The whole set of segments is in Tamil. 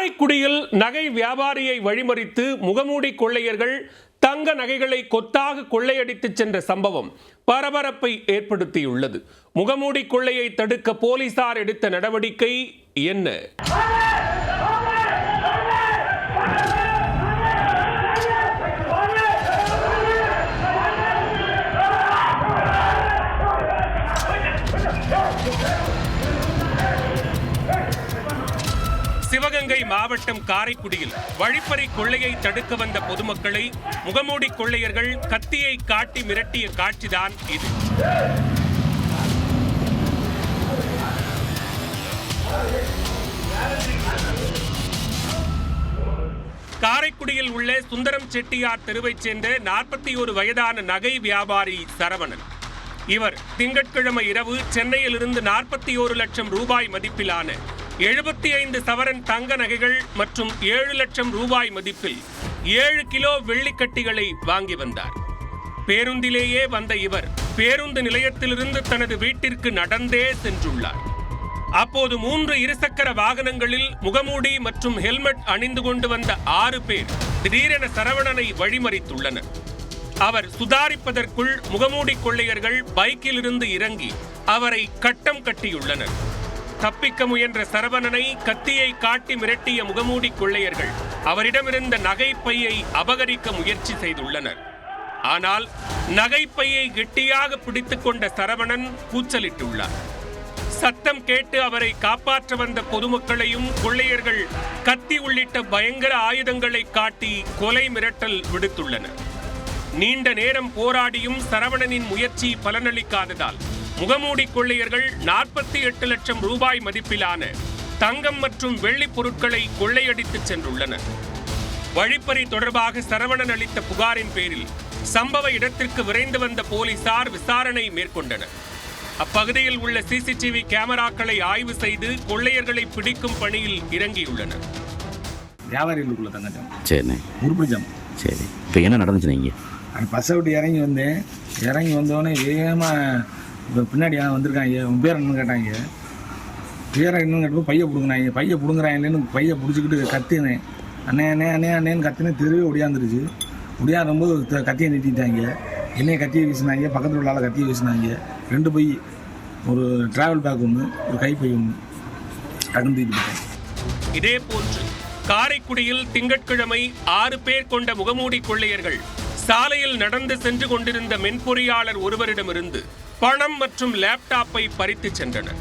காரைக்குடியில் நகை வியாபாரியை வழிமறித்து முகமூடி கொள்ளையர்கள் தங்க நகைகளை கொத்தாக கொள்ளையடித்து சென்ற சம்பவம் பரபரப்பை ஏற்படுத்தியுள்ளது. முகமூடி கொள்ளையை தடுக்க போலீசார் எடுத்த நடவடிக்கை என்ன? சிவகங்கை மாவட்டம் காரைக்குடியில் வழிப்பறி கொள்ளையை தடுக்க வந்த பொதுமக்களை முகமூடி கொள்ளையர்கள் கத்தியை காட்டி மிரட்டிய காட்சிதான் இது. காரைக்குடியில் உள்ள சுந்தரம் செட்டியார் தெருவைச் சேர்ந்த 41 வயதான நகை வியாபாரி சரவணன். இவர் திங்கட்கிழமை இரவு சென்னையிலிருந்து 41 லட்சம் ரூபாய் மதிப்பிலான 75 சவரன் தங்க நகைகள் மற்றும் 7 லட்சம் ரூபாய் மதிப்பில் 7 கிலோ வெள்ளிக்கட்டிகளை வாங்கி வந்தார். பேருந்திலேயே வந்த இவர் பேருந்து நிலையத்திலிருந்து தனது வீட்டிற்கு நடந்தே சென்றுள்ளார். அப்போது 3 இருசக்கர வாகனங்களில் முகமூடி மற்றும் ஹெல்மெட் அணிந்து கொண்டு வந்த 6 பேர் திடீரென சரவணனை வழிமறித்துள்ளனர். அவர் சுதாரிப்பதற்குள் முகமூடி கொள்ளையர்கள் பைக்கிலிருந்து இறங்கி அவரை கட்டம் கட்டியுள்ளனர். தப்பிக்க முயன்ற சரவணனை கத்தியை காட்டி மிரட்டிய முகமூடி கொள்ளையர்கள் அவரிடமிருந்த நகைப்பையை அபகரிக்க முயற்சி செய்துள்ளனர். ஆனால் நகைப்பையை கெட்டியாக பிடித்துக் கொண்ட சரவணன் கூச்சலிட்டுள்ளார். சத்தம் கேட்டு அவரை காப்பாற்ற வந்த பொதுமக்களையும் கொள்ளையர்கள் கத்தி உள்ளிட்ட பயங்கர ஆயுதங்களை காட்டி கொலை மிரட்டல் விடுத்துள்ளனர். நீண்ட நேரம் போராடியும் சரவணனின் முயற்சி பலனளிக்காததால் முகமூடி கொள்ளையர்கள் 48 லட்சம் ரூபாய் மதிப்பிலான தங்கம் மற்றும் வெள்ளி பொருட்களை கொள்ளையடித்து சென்றுள்ளனர். வழிப்பறி தொடர்பாக சரவணன் அளித்த புகாரின் பேரில் சம்பவ இடத்திற்கு விரைந்து வந்த போலீசார் விசாரணை மேற்கொண்டனர். அப்பகுதியில் உள்ள சிசிடிவி கேமராக்களை ஆய்வு செய்து கொள்ளையர்களை பிடிக்கும் பணியில் இறங்கியுள்ளனர். வியாபாரிகளுக்குள்ள தங்கச்சம் சரி உருப்படிச்சம் சரி. இப்போ என்ன நடந்துச்சு? நீங்கள் பஸ்ஸை விட்டு இறங்கி வந்தோடனே வேகமாக இப்போ பின்னாடி வந்திருக்காங்க. உன் பேர் என்னன்னு கேட்டாங்க. பேரை என்னன்னு கேட்டப்போ பையை பிடுங்கினாங்க. பையை பிடுங்குறாங்கன்னு பையை பிடிச்சிக்கிட்டு கத்தினேன். அண்ணேன்னு கத்தினேன். தெருவே ஒடியாந்துருச்சு. ஒடியாடும்போது கத்தியை நீட்டிட்டாங்க. என்னைய கத்தியை வீசினாங்க. பக்கத்தில் உள்ள கத்தியை வீசினாங்க. 2 பை, ஒரு டிராவல் பேக் ஒன்று, ஒரு கைப்பை ஒன்று அகழ்ந்துக்கிட்டேன். இதே போன்று காரைக்குடியில் திங்கட்கிழமை 6 பேர் கொண்ட முகமூடி கொள்ளையர்கள் சாலையில் நடந்து சென்று கொண்டிருந்த மென்பொறியாளர் ஒருவரிடமிருந்து பணம் மற்றும் லேப்டாப்பை பறித்து சென்றனர்.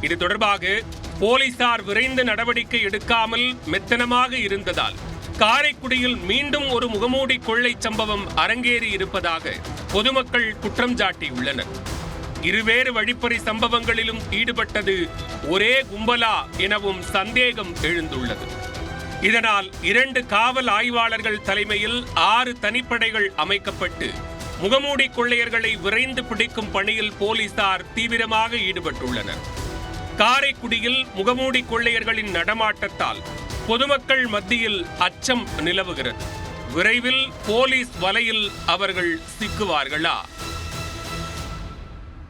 இது தொடர்பாக போலீசார் விரைந்து நடவடிக்கை எடுக்காமல் மெத்தனமாக இருந்ததால் காரைக்குடியில் மீண்டும் ஒரு முகமூடி கொள்ளை சம்பவம் அரங்கேறி இருப்பதாக பொதுமக்கள் குற்றம் சாட்டியுள்ளனர். இருவேறு வழிப்பறி சம்பவங்களிலும் ஈடுபட்டது ஒரே கும்பலா எனவும் சந்தேகம் எழுந்துள்ளது. இதனால் 2 காவல் ஆய்வாளர்கள் தலைமையில் 6 தனிப்படைகள் அமைக்கப்பட்டு முகமூடி கொள்ளையர்களை விரைந்து பிடிக்கும் பணியில் போலீசார் தீவிரமாக ஈடுபட்டுள்ளனர். காரைக்குடியில் முகமூடி கொள்ளையர்களின் நடமாட்டத்தால் பொதுமக்கள் மத்தியில் அச்சம் நிலவுகிறது. விரைவில் போலீஸ் வலையில் அவர்கள் சிக்குவார்களா?